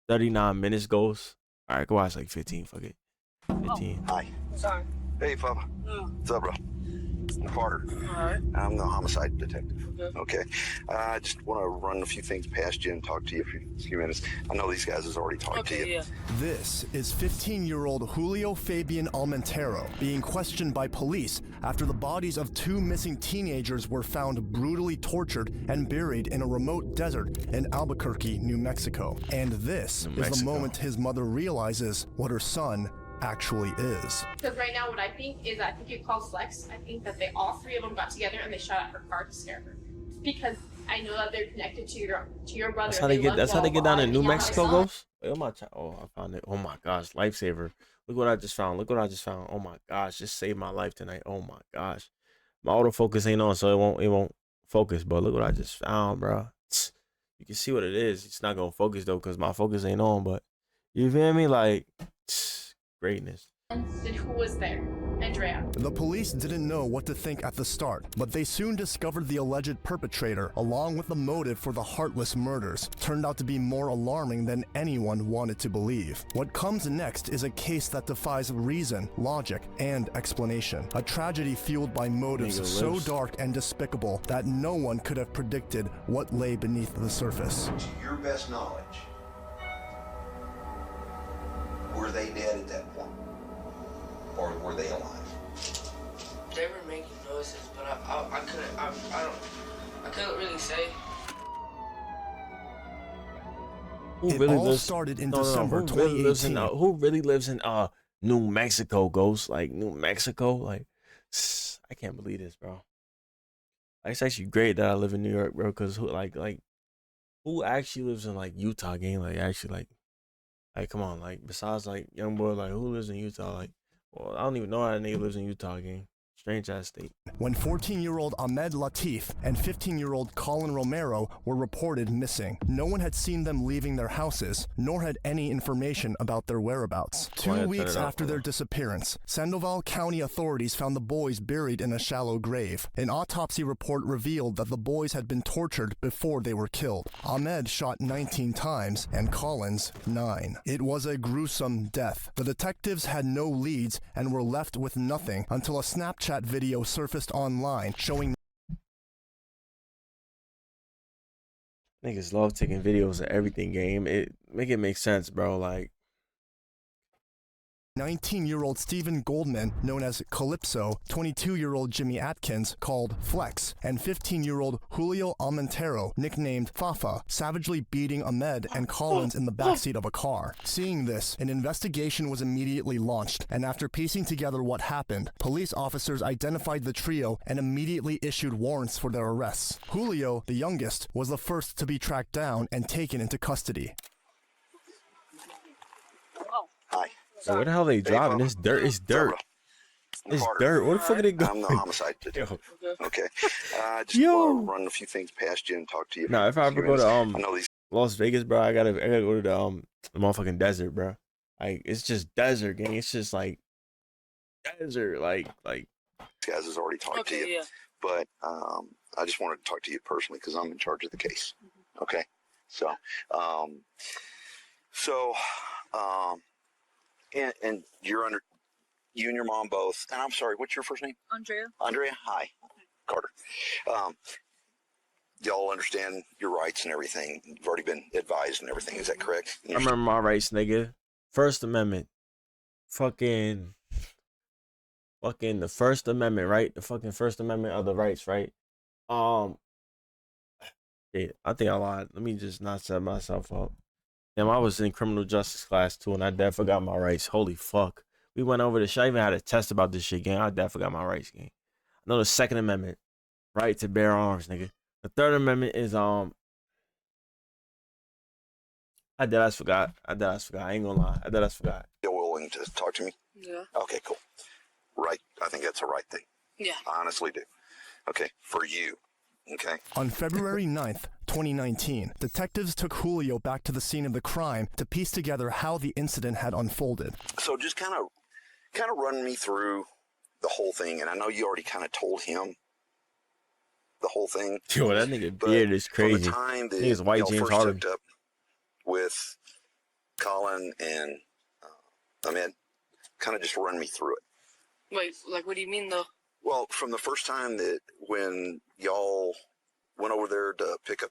39 minutes goes. All right, go watch like 15. Fuck it. 15. Hi. Sorry. Hey, Papa. What's up, bro? I'm Carter. Alright. I'm the homicide detective. Okay. Okay. I just want to run a few things past you and talk to you for a few minutes. I know these guys has already talked to you. Yeah. This is 15-year-old Julio Fabian Almentero being questioned by police after the bodies of two missing teenagers were found brutally tortured and buried in a remote desert in Albuquerque, New Mexico. And this is the moment his mother realizes what her son actually is. Because right now what I think it calls flex. I think that all three of them got together and they shot at her car to scare her. Because I know that they're connected to your brother. That's how they get. That's how they get down in New Mexico, goes. Wait, oh, I found it. Oh my gosh, lifesaver! Look what I just found. Look what I just found. Oh my gosh, just saved my life tonight. Oh my gosh, my autofocus ain't on, so it won't focus. But look what I just found, bro. You can see what it is. It's not gonna focus though, cause my focus ain't on. But you feel me? Like greatness. And who was there? Andrea. The police didn't know what to think at the start, but they soon discovered the alleged perpetrator, along with the motive for the heartless murders. Turned out to be more alarming than anyone wanted to believe. What comes next is a case that defies reason, logic, and explanation. A tragedy fueled by motives so dark and despicable that no one could have predicted what lay beneath the surface. To your best knowledge, were they dead at that point? Or were they alive? They were making noises, but I couldn't really say. It all started in December 2018. Who really lives in New Mexico, Ghost? Like New Mexico? Like I can't believe this, bro. It's actually great that I live in New York, bro, because who who actually lives in like Utah, gang? Like actually like come on, like besides like young boy, like who lives in Utah? Like, well, I don't even know how that nigga lives in Utah, gang. Strange ass state. When 14-year-old Ahmed Latif and 15-year-old Colin Romero were reported missing. No one had seen them leaving their houses, nor had any information about their whereabouts. 2 weeks after their disappearance, Sandoval County authorities found the boys buried in a shallow grave. An autopsy report revealed that the boys had been tortured before they were killed. Ahmed shot 19 times and Collins 9. It was a gruesome death. The detectives had no leads and were left with nothing until a Snapchat video surfaced online showing niggas love taking videos of everything, game. It make sense, bro. Like 19-year-old Stephen Goldman, known as Calypso, 22-year-old Jimmy Atkins, called Flex, and 15-year-old Julio Almentero, nicknamed Fafa, savagely beating Ahmed and Collins in the backseat of a car. Seeing this, an investigation was immediately launched, and after piecing together what happened, police officers identified the trio and immediately issued warrants for their arrests. Julio, the youngest, was the first to be tracked down and taken into custody. Hi. So where the hell are they driving? This dirt. It's dirt. It's dirt. Where the fuck are they going? I'm the homicide detective. Okay. Just want to run a few things past you and talk to you. Nah, if I ever go to I know these Las Vegas, bro, I gotta go to the motherfucking desert, bro. Like it's just desert, gang. It's just like desert, like. guys has already talked to you. Yeah. But I just wanted to talk to you personally because I'm in charge of the case. Okay. So, and you're under, you and your mom both, and I'm sorry, what's your first name? Andrea. Andrea, hi. Carter. Y'all understand your rights and everything. You've already been advised and everything. Is that correct? I remember my rights, nigga. First Amendment. Fucking the First Amendment, right? The fucking First Amendment of the rights, right? Yeah, I think I lied. Let me just not set myself up. Damn, I was in criminal justice class too, and I definitely forgot my rights. Holy fuck. We went over this shit. I even had a test about this shit, gang. I definitely forgot my rights, gang. I know the Second Amendment, right to bear arms, nigga. The Third Amendment is I forgot. I ain't gonna lie. I forgot. You're willing to talk to me? Yeah. Okay, cool. Right. I think that's the right thing. Yeah. I honestly do. Okay, for you. Okay. On February 9th, 2019, detectives took Julio back to the scene of the crime to piece together how the incident had unfolded. So just kind of run me through the whole thing, and I know you already kind of told him the whole thing. Yo, that nigga beard is crazy. From the time that He's white James first Harden. hooked up with Colin and Ahmed, kind of just run me through it. Wait, like, what do you mean, though? Well, from the first time that when y'all went over there to pick up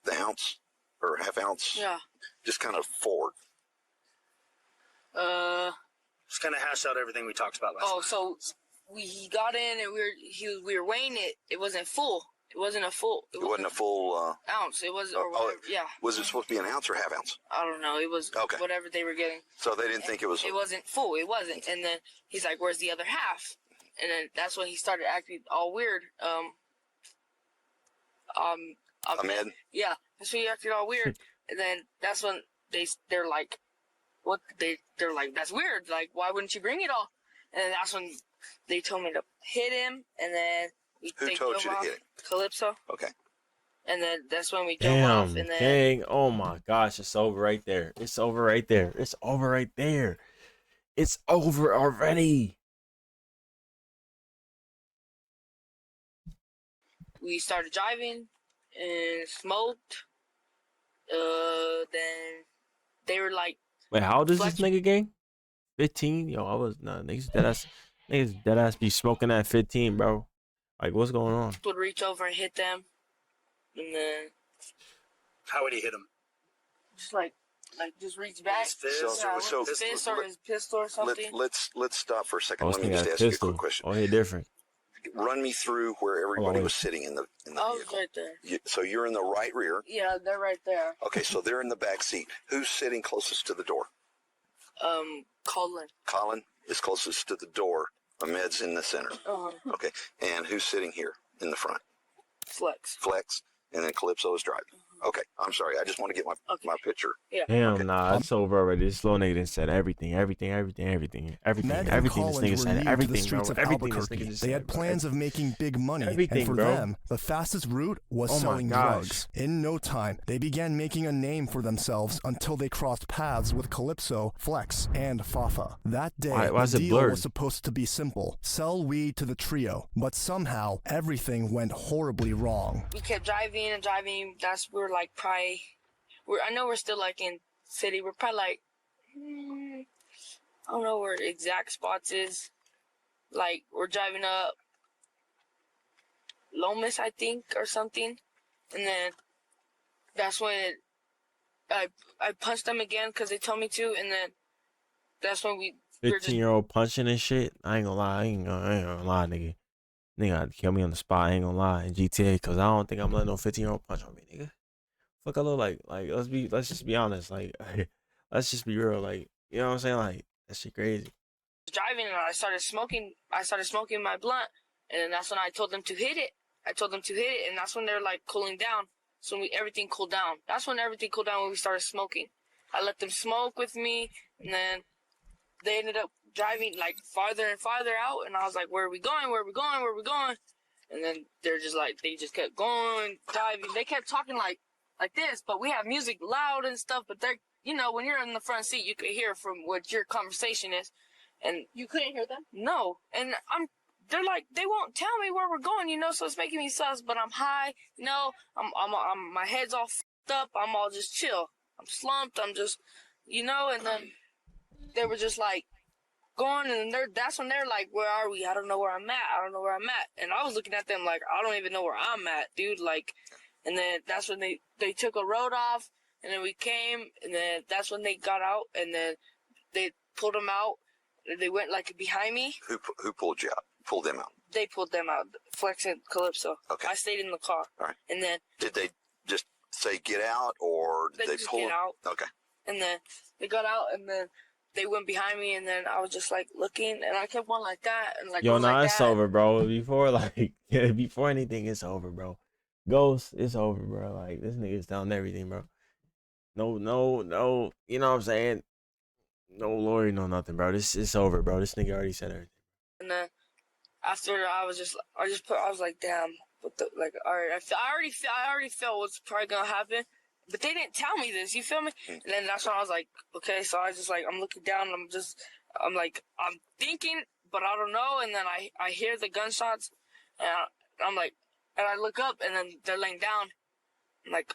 the ounce or half ounce, Yeah. just kind of forward. Just kind of hash out everything we talked about last night. So he got in and we were weighing it. It wasn't full. It wasn't a full. It wasn't a full ounce. It was, or whatever. Yeah. Was it supposed to be an ounce or half ounce? I don't know. It was Okay. whatever they were getting. So they didn't think it was. It wasn't full. It wasn't. And then he's like, "Where's the other half?" And then that's when he started acting all weird. Ahmed? Yeah, that's when he acted all weird. And then that's when they're like, "What?" They're like, "That's weird. Like, why wouldn't you bring it all?" And then that's when they told me to hit him. And then Who told you to hit him? Calypso. Okay. And then that's when we jump off. And then dang, oh my gosh, it's over right there. It's over right there. It's over right there. It's over already. we started driving and smoked. Then they were like, Wait, how old is this Fletcher. nigga gang? 15? Yo, I was niggas dead ass be smoking at 15, bro. Like, what's going on? would reach over and hit them. And then How would he hit him? just like just reach back. His fist? Yeah, So- with his fist or his pistol or something. Let's stop for a second. Oh, Let this me nigga just got a ask you a pistol. quick question. Oh, he different. Run me through where everybody wait. was sitting in the I was vehicle. right there. So you're in the right rear. Yeah, they're right there. Okay, so they're in the back seat. Who's sitting closest to the door? Colin. Colin is closest to the door. Ahmed's in the center. Okay, and who's sitting here in the front? Flex. Flex, and then Calypso is driving. Okay, I'm sorry. I just want to get my picture. Yeah. Damn, Okay. nah, it's over already. This little nigga done said everything. Ned and This Collins nigga were new said to the everything, streets bro. of Everything this Albuquerque. nigga just They said, had bro. plans of making big money, Everything, and for bro. them, the fastest route was Oh my selling gosh. drugs. In no time, they began making a name for themselves until they crossed paths with Calypso, Flex, and Fafa. That day, Why is the it deal blurred? was supposed to be simple: sell weed to the trio. But somehow, everything went horribly wrong. We kept driving and driving. We're like probably, I know we're still like in city. We're probably like, I don't know where exact spots is. Like we're driving up Lomas, I think, or something. And then that's when I punched them again because they told me to. And then that's when we were just 15-year-old punching and shit. I ain't gonna lie. I ain't gonna lie, nigga. Nigga had to kill me on the spot. I ain't gonna lie in GTA because I don't think I'm letting no 15-year-old punch on me, nigga. Fuck, I look like let's just be honest. Like, let's just be real. Like, you know what I'm saying? Like, that shit crazy. driving and I started smoking my blunt, and then that's when I told them to hit it. And that's when they're like cooling down. So everything cooled down. That's when everything cooled down when we started smoking. I let them smoke with me, and then they ended up driving like farther and farther out, and I was like, where are we going? And then they just kept going, driving. They kept talking like this, but we have music loud and stuff, but they're, when you're in the front seat, you can hear from what your conversation is. And You couldn't hear them? no, and they're like, they won't tell me where we're going, so it's making me sus, but I'm high, I'm my head's all f***ed up, I'm all just chill. I'm slumped, I'm just, and then they were just like going, and that's when they're like, where are we? I don't know where I'm at. And I was looking at them like, I don't even know where I'm at, dude, like, and then that's when they took a road off, and then we came, and then that's when they got out, and then they pulled them out. They went like behind me. Who pulled you out? Pulled them out. They pulled them out, Flex and Calypso. Okay. I stayed in the car. All right. And then Did they just say get out, or did they they just pull? get out. Okay. And then they got out, and then they went behind me, and then I was just like looking, and I kept going like that, and like Yo, going nah, like it's that. over, bro. Before anything, it's over, bro. Ghost, it's over, bro. Like, this nigga's down everything, bro. No, you know what I'm saying? No lawyer, no nothing, bro. It's over, bro. This nigga already said everything. And then after I was like, damn, what the, like, all right, I already felt what's probably gonna happen, but they didn't tell me this, you feel me? And then that's when I was like, okay, so I just like, I'm looking down, and I'm thinking, but I don't know, and then I hear the gunshots, and I'm like, and I look up, and then they're laying down, I'm like,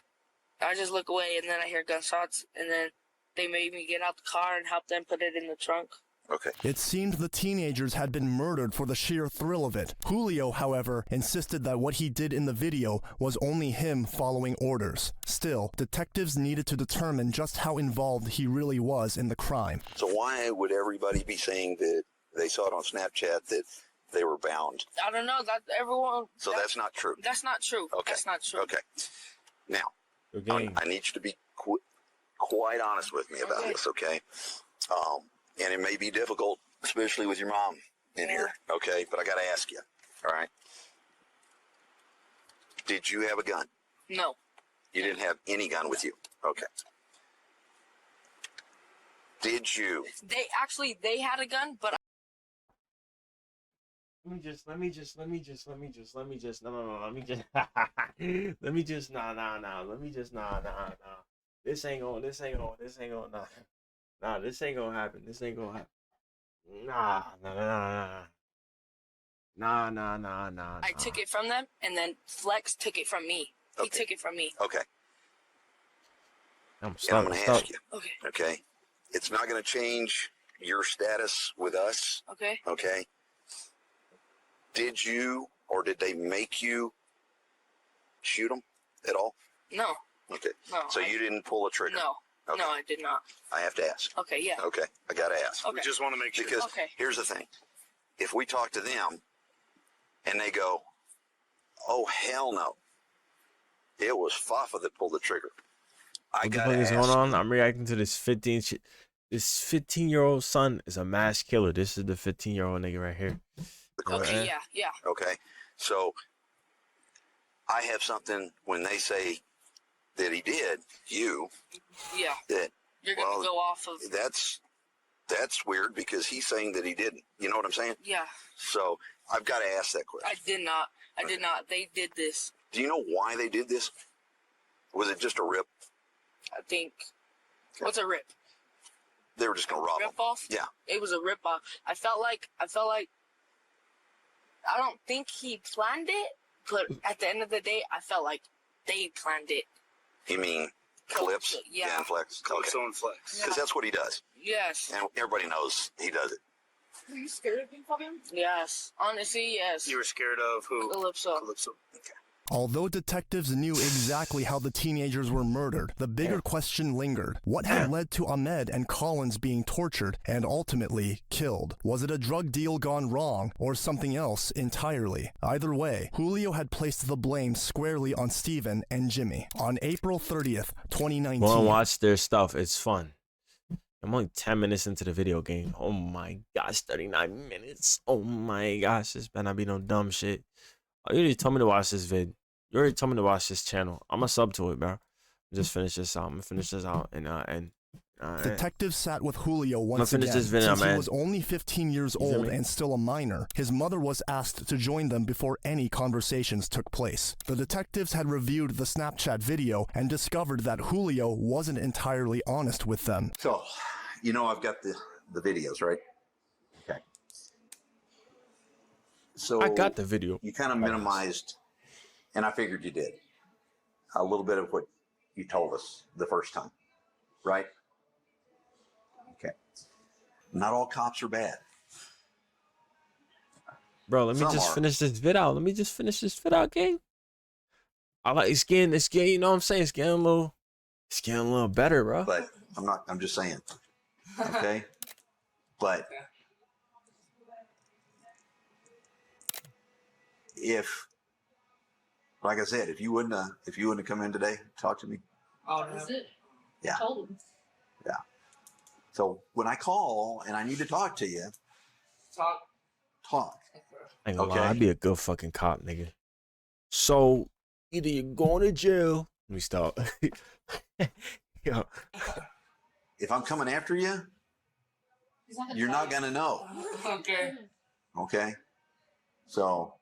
I just look away, and then I hear gunshots, and then they made me get out the car and help them put it in the trunk. Okay. It seemed the teenagers had been murdered for the sheer thrill of it. Julio, however, insisted that what he did in the video was only him following orders. Still, detectives needed to determine just how involved he really was in the crime. So why would everybody be saying that they saw it on Snapchat that they were bound? I don't know. That everyone. So that's not true. That's not true. Okay. That's not true. Okay. Now, Okay. I need you to be quite honest with me about this, okay? And it may be difficult, especially with your mom in here, okay? But I got to ask you, all right? Did you have a gun? No. You didn't have any gun with you? Okay. Did you? Let They had a gun, but me just, no, let me just, let me just, let me just, let me just, nah. This ain't gonna, nah. Nah, this ain't gonna happen. Nah. I took it from them, and then Flex took it from me. He took it from me. Okay. I'm going to ask you, Okay. okay? It's not going to change your status with us, Okay. okay? Did you or did they make you shoot them at all? No. Okay. No. So you didn't pull a trigger? No. Okay. No, I did not. I have to ask. Okay. Yeah. Okay. I got to ask. Okay. We just want to make sure. Because Okay. here's the thing. If we talk to them and they go, oh, hell no, it was Fafa that pulled the trigger, I What the got fuck to is ask. going on? I'm reacting to this 15-year-old son is a mass killer. This is the 15-year-old nigga right here. Okay. Yeah. Yeah. Okay. So I have something when they say that he did, Yeah. that, You're gonna well, go off of. that's weird because he's saying that he didn't. You know what I'm saying? Yeah. So I've got to ask that question. I did not. I did not. They did this. Do you know why they did this? Was it just a rip? I think. What's a rip? They were just going to rob him. Rip off? Yeah. It was a rip off. I felt like. I don't think he planned it, but at the end of the day, I felt like they planned it. You mean Clips? Yeah. Dan Flex? Okay. Calypso and Flex. Because that's what he does. Yes. And everybody knows he does it. Were you scared of being called him? Yes. Honestly, yes. You were scared of who? Calypso. Calypso. Okay. Although detectives knew exactly how the teenagers were murdered, the bigger question lingered. What had led to Ahmed and Collins being tortured and ultimately killed? Was it a drug deal gone wrong or something else entirely? Either way, Julio had placed the blame squarely on Steven and Jimmy. On April 30th, 2019... Go and watch their stuff. It's fun. I'm only 10 minutes into the video game. Oh my gosh, 39 minutes. Oh my gosh, this better not be no dumb shit. Oh, you already told me to watch this vid. You already told me to watch this channel. I'm a sub to it, bro. Just finish this out. I'm gonna finish this out and Detectives sat with Julio once finish again. this video, Since man. he was only 15 years You feel old me? and still a minor, his mother was asked to join them before any conversations took place. The detectives had reviewed the Snapchat video and discovered that Julio wasn't entirely honest with them. So, you know, I've got the videos, right? Okay. So I got the video. you kind of minimized, and I figured you did, a little bit of what you told us the first time, right? Okay. Not all cops are bad. Bro, let me Some just are. finish this vid out. Let me just finish this vid out, gang. I like it's getting, you know what I'm saying? It's getting a little better, bro. But I'm just saying. Okay? But if, like I said, if you wouldn't have come in today, talk to me. Is it? Yeah. I told him. Yeah. So when I call and I need to talk to you, talk. I ain't gonna Okay. lie, I'd be a good fucking cop, nigga. So either you're going to jail. Let me stop. Yo, If I'm coming after you, you're not gonna know. Okay. Okay? So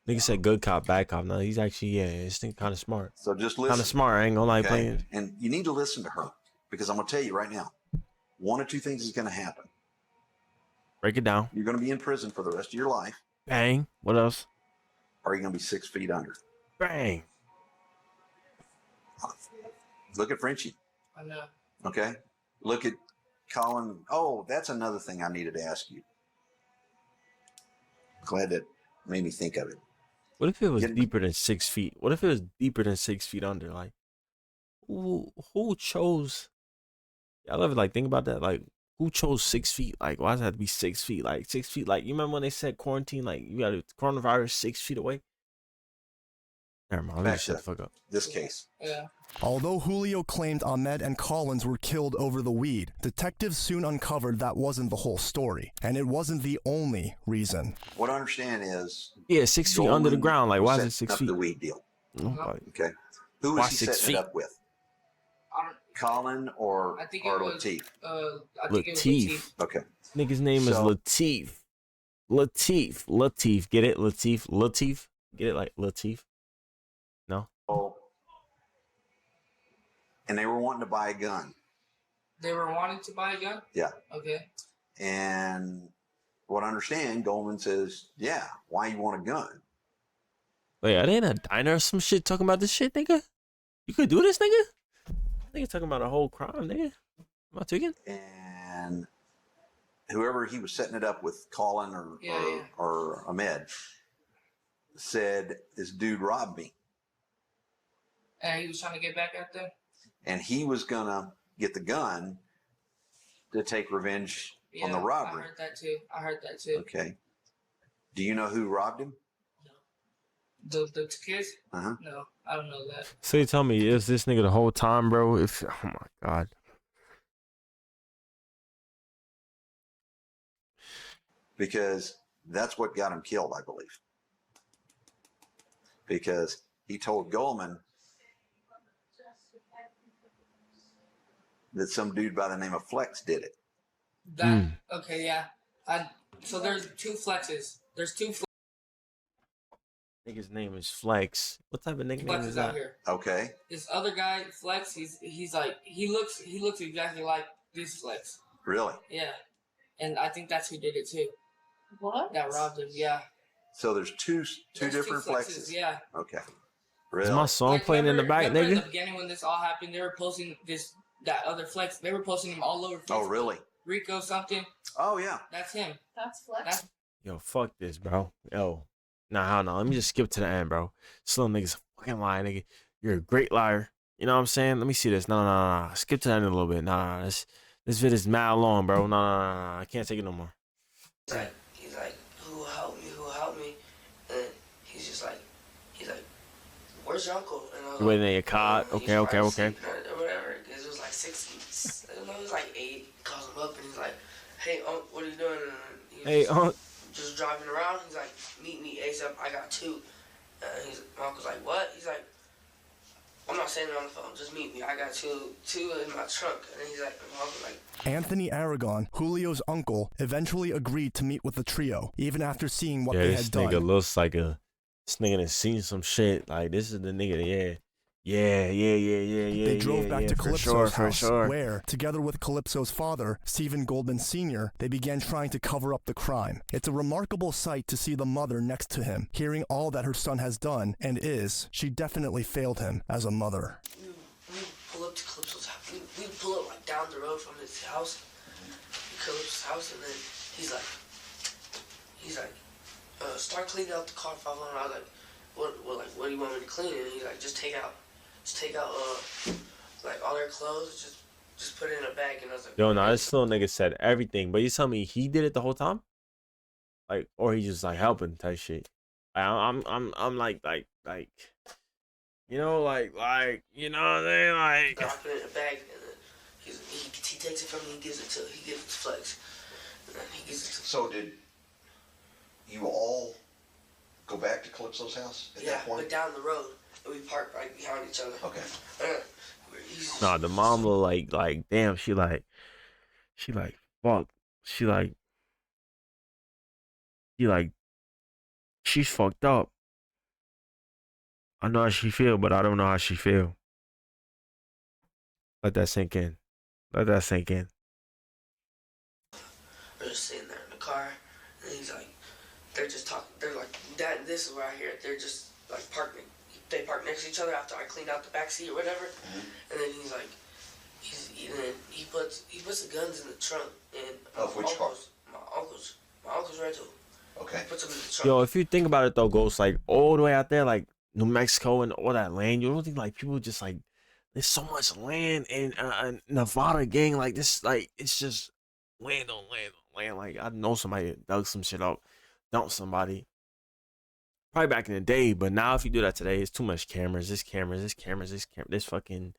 nigga said good cop, bad cop. No, he's actually this thing kind of smart. just Kind listen. of smart. I ain't gonna lie, Okay? playing. And you need to listen to her because I'm gonna tell you right now, one or two things is gonna happen. Break it down. You're gonna be in prison for the rest of your life, Bang. What else? or you're gonna be 6 feet under. Bang. Look at Frenchie. I know. Okay? Look at Colin. Oh, that's another thing I needed to ask you. Glad that made me think of it. What if it was deeper than 6 feet? What if it was deeper than 6 feet under? Like, who chose? Y'all ever like think about that? Like, who chose 6 feet? Like, why does it have to be 6 feet? Like 6 feet. Like, you remember when they said quarantine? Like, you got a coronavirus 6 feet away. Never mind. Let me shut the fuck up. This case. Yeah. Although Julio claimed Ahmed and Collins were killed over the weed, detectives soon uncovered that wasn't the whole story, and it wasn't the only reason. What I understand is, Yeah, 6 feet under the Goldman ground. Like, why is it set 6 up feet? the weed deal. Like, Okay, who Why was he 6 setting it feet? up with? I don't. Colin or I think it was. Latif? I think it was Latif. Latif. Okay, Nigga's name is So- Latif. Latif. Get it? Latif. Get it? Like Latif. No. oh, and they were wanting to buy a gun, They were wanting to buy a gun. Yeah. Okay. and what I understand, Goldman says, "Yeah, why you want a gun?" Wait, are they in a diner or some shit talking about this shit, nigga? You could do this, nigga? Nigga talking about a whole crime, nigga. Am I tweaking? And whoever he was setting it up with, Colin or Ahmed, said, "This dude robbed me." And he was trying to get back at them. And he was gonna get the gun to take revenge on the robbery. I heard that too. Okay. Do you know who robbed him? The kids? Uh-huh. No, I don't know that. So you tell me, is this nigga the whole time, bro? If oh my god. Because that's what got him killed, I believe. Because he told Goldman that some dude by the name of Flex did it. Okay, yeah. So there's two flexes. There's two Nigga's name is Flex. What type of nickname flexes is out that? here. Okay. This other guy, Flex, he's like he looks exactly like this Flex. Really? Yeah. And I think that's who did it too. What? That robbed him, yeah. So there's two There's different two flexes. Yeah. Okay. Is Really? my song playing in the back, remember nigga? at the beginning when this all happened, they were posting that other Flex. They were posting him all over Facebook. Oh, really? Rico something. Oh, yeah. That's him. That's Flex. That's Yo, fuck this, bro. Yo. Nah, hell no. Let me just skip to the end, bro. This little nigga's a fucking liar, nigga. You're a great liar. You know what I'm saying? Let me see this. No. Skip to the end a little bit. No. This vid is mad long, bro. No. I can't take it no more. He's like, who helped me? And he's like, where's your uncle? And I was You waiting at your cot? he's Okay. probably sleeping or whatever. Because it was like 6, I don't know, it was like 8. Calls him up and he's like, hey, what are you doing? And he was just driving around. He's like, meet me ASAP. I got 2. And my uncle's like, what? He's like, I'm not saying it on the phone. Just meet me. I got two in my trunk. And then he's like, my uncle's like, Anthony Aragon, Julio's uncle, eventually agreed to meet with the trio, even after seeing what they this had done. nigga looks like this nigga done seen some shit. Like, this is the nigga, yeah. They drove back to Calypso's house, sure. where, together with Calypso's father, Stephen Goldman Sr., they began trying to cover up the crime. It's a remarkable sight to see the mother next to him, hearing all that her son has done, and she definitely failed him as a mother. we pull up to Calypso's house. We pull up like down the road from his house, Calypso's house, and then he's like, start cleaning out the car, Papa. And I was like, what do you want me to clean? And he's like, just take out like all their clothes, just put it in a bag. And I was like, Yo, nah, this little nigga said everything, but you tell me he did it the whole time, like, or he just like helping type shit. I'm like, you know, like, you know what I'm saying, like. I put it in a bag, and then he takes it from me. He gives it to Flex, and then he gives it to. So did you all go back to Calypso's house at that point? But down the road, and we parked right behind each other. Okay. Nah, the mom look like damn. She like fuck. She's fucked up. I know how she feel, but I don't know how she feel. Let that sink in. We're just sitting there in the car, and he's like, they're just talking. They're like, Dad, this is where I hear it. They're just like parking. They park next to each other after I cleaned out the back seat or whatever. Mm-hmm. And then he puts the guns in the trunk and Of which car? My uncle's rental. Okay. Puts them in the trunk. Yo, if you think about it though, Ghost, like all the way out there, like New Mexico and all that land, you don't think like people just like there's so much land in Nevada, gang, like this, like it's just land on land on land. Like I know somebody that dug some shit up, dumped somebody. Probably back in the day, but now if you do that today, it's too much cameras. This fucking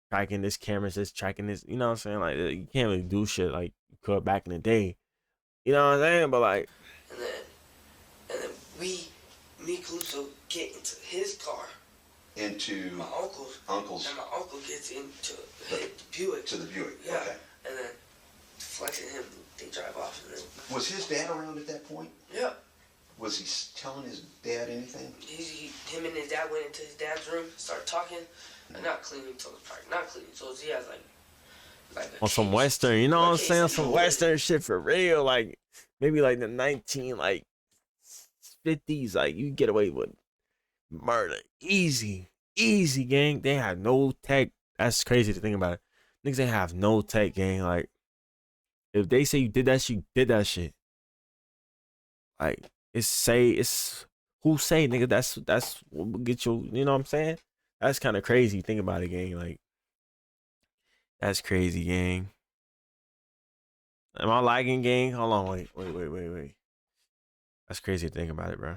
tracking, this cameras, this tracking, this. You know what I'm saying? Like you can't really do shit like you could back in the day. You know what I'm saying? But like, and then me, Calypso get into his car. Into my uncle's. And my uncle gets into the Buick. To the Buick. Yeah. Okay. And then Flex and him, they drive off. And then, was his dad around at that point? Yeah. Was he telling his dad anything? Him and his dad went into his dad's room, started talking, and not cleaning toes, not cleaning toes. He has like on some Western, you know what I'm saying? Some Western shit for real, like maybe like the 1950s, like you get away with murder, easy, gang. They have no tech. That's crazy to think about it. Niggas ain't have no tech, gang. Like if they say you did that shit, you did that shit. Like it's who say, nigga, that's what will get you, you know what I'm saying? That's kind of crazy. Think about it, gang. Like that's crazy, gang. Am I lagging, gang? Hold on, wait. That's crazy to think about it, bro.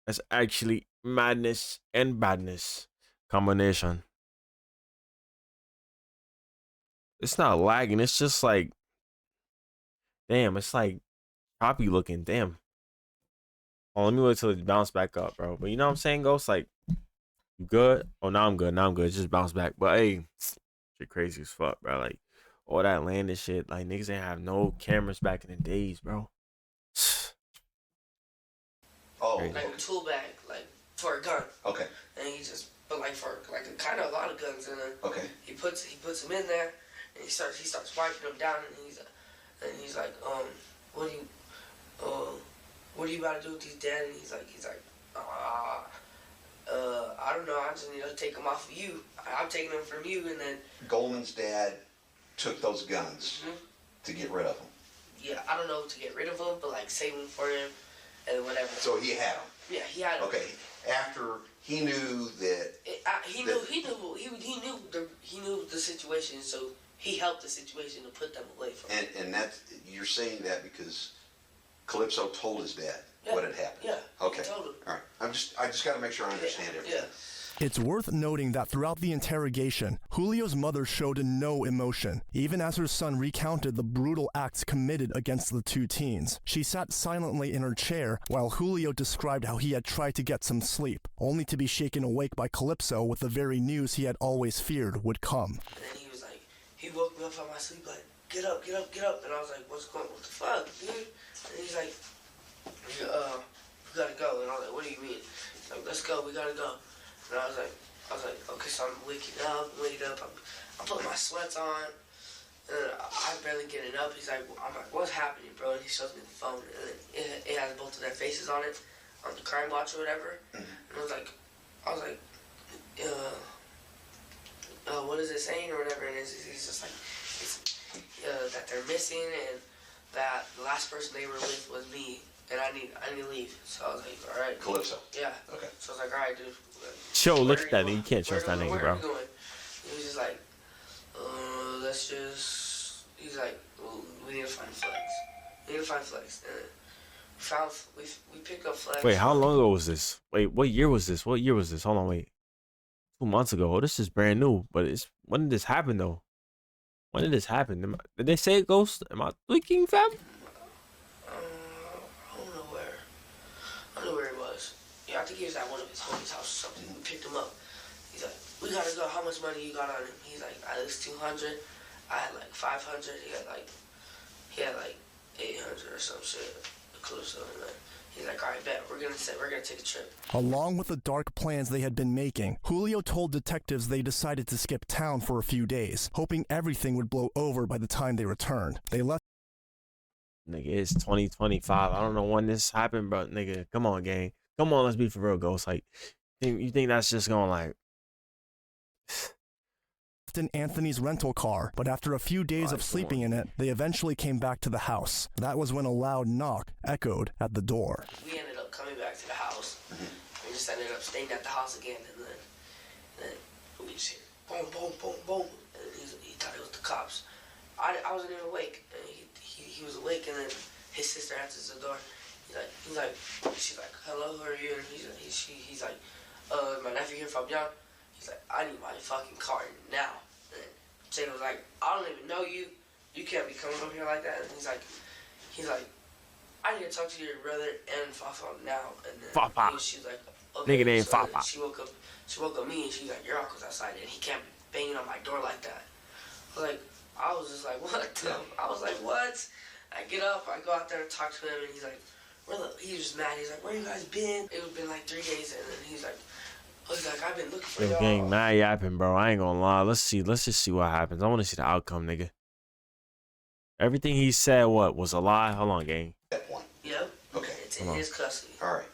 That's actually madness and badness combination. It's not lagging. It's just like, damn, it's like choppy looking. Damn. Oh, let me wait till it bounce back up, bro. But you know what I'm saying, Ghost? Like, you good? Oh, now I'm good. Just bounce back. But hey, shit crazy as fuck, bro. Like, all that land and shit. Like, niggas ain't have no cameras back in the days, bro. Oh, like a tool bag, like for a gun. Okay. And he just, but like for like kind of a lot of guns in there. Okay. He puts them in there, and he starts wiping them down, and he's like, what are you about to do with these, Dad? And he's like, I don't know. I just need to take them off of you. I'm taking them from you, and then Goldman's dad took those guns to get rid of them. Yeah, I don't know to get rid of them, but like save them for him and whatever. So he had them. Yeah, he had them. Okay. After he knew that. He knew the situation, so he helped the situation to put them away from him. And that's, you're saying that because Calypso told his dad what had happened. Yeah. Okay. He told him. All right. I just got to make sure I understand everything. Yeah. It's worth noting that throughout the interrogation, Julio's mother showed no emotion, even as her son recounted the brutal acts committed against the two teens. She sat silently in her chair while Julio described how he had tried to get some sleep, only to be shaken awake by Calypso with the very news he had always feared would come. And then he was like, he woke me up from my sleep like, get up. And I was like, what the fuck, dude? And he's like, we gotta go. And I was like, what do you mean? He's like, let's go, we gotta go. And I was like, okay, so I'm waking up. I put my sweats on, and I'm barely getting up. I'm like, what's happening, bro? And he shows me the phone, and it has both of their faces on it, on the crime watch or whatever. And I was like, what is it saying or whatever? And he's just like, that they're missing, and that the last person they were with was me. And I need to leave. So I was like, all right. Calypso. Yeah. Okay. So I was like, all right, dude. Yo, look at that nigga. You can't trust that nigga, bro. He was just like, he's like, well, we need to find Flex. And we picked up Flex. Wait, how long ago was this? Wait, what year was this? Hold on, wait. 2 months ago. Oh, this is brand new. But when did this happen, though? Did they say it, Ghost? Am I tweaking, fam? I don't know where he was. Yeah, I think he was at one of his homies' house or something. We picked him up. He's like, we gotta go. How much money you got on him? He's like, at least 200. I had like 500. He had like 800 or some shit. Calypso. He's like, all right, bet. We're gonna take a trip. Along with the dark plans they had been making, Julio told detectives they decided to skip town for a few days, hoping everything would blow over by the time they returned. They left. Nigga, it's 2025. I don't know when this happened, but nigga, come on, gang. Come on, let's be for real, Ghost. Like, you think that's just gonna like slept in Anthony's rental car, but after a few days of sleeping in it, they eventually came back to the house. That was when a loud knock echoed at the door. We ended up coming back to the house. We just ended up staying at the house again, and then we just hear boom, boom, boom, boom, and he thought it was the cops. I wasn't even awake, and he was awake, and then his sister answers the door. She's like, hello, who are you? And he's like, my nephew here, Fabian. He's like, I need my fucking car now. And Jane was like, I don't even know you. You can't be coming up here like that. And he's like, I need to talk to your brother and Fafa now. And then Fafa. She's like, okay. Nigga named So Fafa. She woke up me and she's like, your uncle's outside and he can't be banging on my door like that. I was just like, what? I was like, what? I get up, I go out there and talk to him, and he's like, he was just mad. He's like, where you guys been? It was been like 3 days, and then he's like, I've been looking for y'all. Gang, mad yapping, bro. I ain't gonna lie. Let's just see what happens. I want to see the outcome, nigga. Everything he said, what, was a lie? Hold on, gang. That one. Yep. Okay. It's in his custody. All right.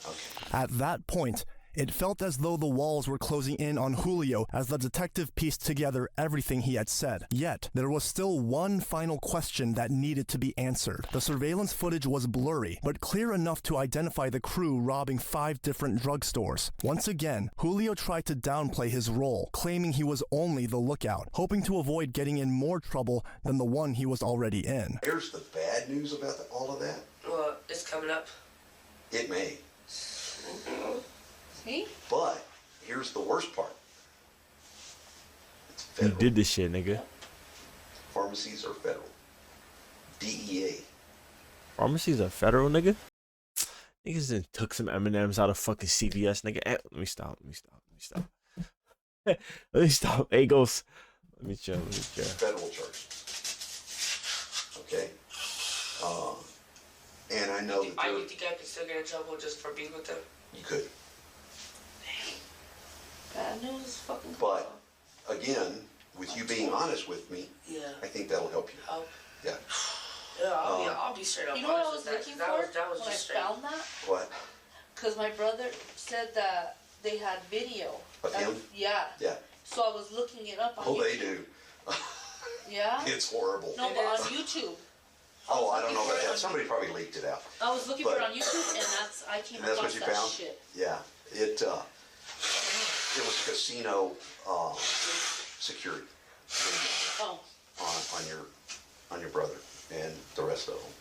Okay. At that point, it felt as though the walls were closing in on Julio as the detective pieced together everything he had said. Yet, there was still one final question that needed to be answered. The surveillance footage was blurry, but clear enough to identify the crew robbing 5 different drugstores. Once again, Julio tried to downplay his role, claiming he was only the lookout, hoping to avoid getting in more trouble than the one he was already in. Here's the bad news about all of that. Well, it's coming up. It may. See? But here's the worst part. It's You federal. did this shit, nigga. Pharmacies are federal. DEA. Pharmacies are federal, nigga. Niggas then took some M&Ms out of fucking CVS, nigga. Let me stop. Let me stop. Hey, Ghost. Let me chill. Federal charges. Okay? And I know that You think I could still get in trouble just for being with them? you could. Bad news is fucking But, again, with you being honest with me, yeah. I think that'll help you. Help. Yeah. Yeah, I'll be straight up. You know what I honest was with looking that, for 'cause that was when I just straight. found that? What? Because my brother said that they had video. Of him? Yeah. Yeah. So I was looking it up on Oh, YouTube. they do. Yeah? It's horrible. No, but on YouTube. Oh, I don't know about that. Somebody probably leaked it out. I was looking for it on YouTube, and I came And that's what across you that found? shit. Yeah. It was casino security Oh. on your brother and the rest of them.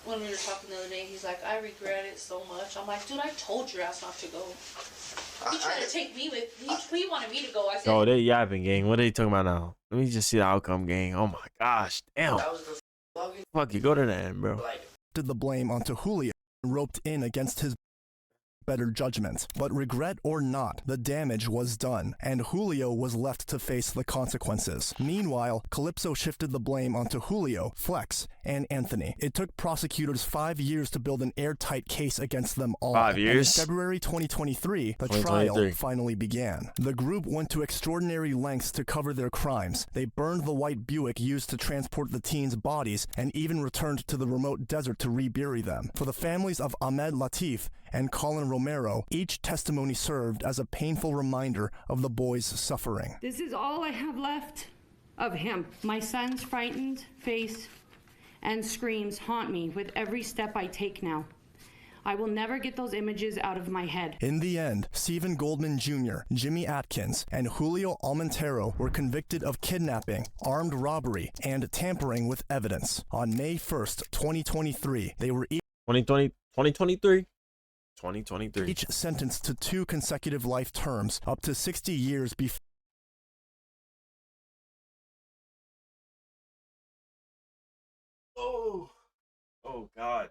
When we were talking the other day, he's like, I regret it so much. I'm like, dude, I told your ass not to go. He tried to take me with, he wanted me to go. I said, Oh, they yapping, gang. What are they talking about now? Let me just see the outcome, gang. Oh my gosh, damn. That was the vlogging. Fuck you, go to the end, bro. Did the blame onto Julio, roped in against his better judgment. But regret or not, the damage was done, and Julio was left to face the consequences. Meanwhile, Calypso shifted the blame onto Julio, Flex, and Anthony. It took prosecutors 5 years to build an airtight case against them all. 5 years? And in February 2023, the 2023. trial finally began. The group went to extraordinary lengths to cover their crimes. They burned the white Buick used to transport the teens' bodies and even returned to the remote desert to rebury them. For the families of Ahmed Latif and Colin Romero, each testimony served as a painful reminder of the boys' suffering. This is all I have left of him. My son's frightened face and screams haunt me with every step I take now. I will never get those images out of my head. In the end, Stephen Goldman Jr., Jimmy Atkins, and Julio Almontero were convicted of kidnapping, armed robbery, and tampering with evidence. On May 1st, 2023, they were 2023. each sentenced to 2 consecutive life terms, up to 60 years before Oh God.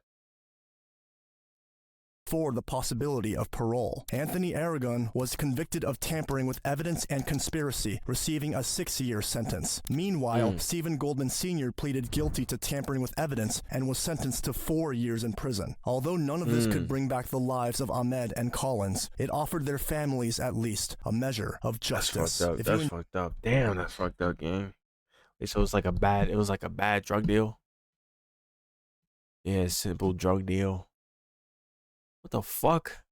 the possibility of parole. Anthony Aragon was convicted of tampering with evidence and conspiracy, receiving a 6-year sentence. Meanwhile, Stephen Goldman Sr. pleaded guilty to tampering with evidence and was sentenced to 4 years in prison. Although none of this could bring back the lives of Ahmed and Collins, it offered their families at least a measure of justice. That's fucked up. That's fucked up. Damn, that's fucked up, gang. So it was like a bad drug deal. Yeah, simple drug deal. What the fuck?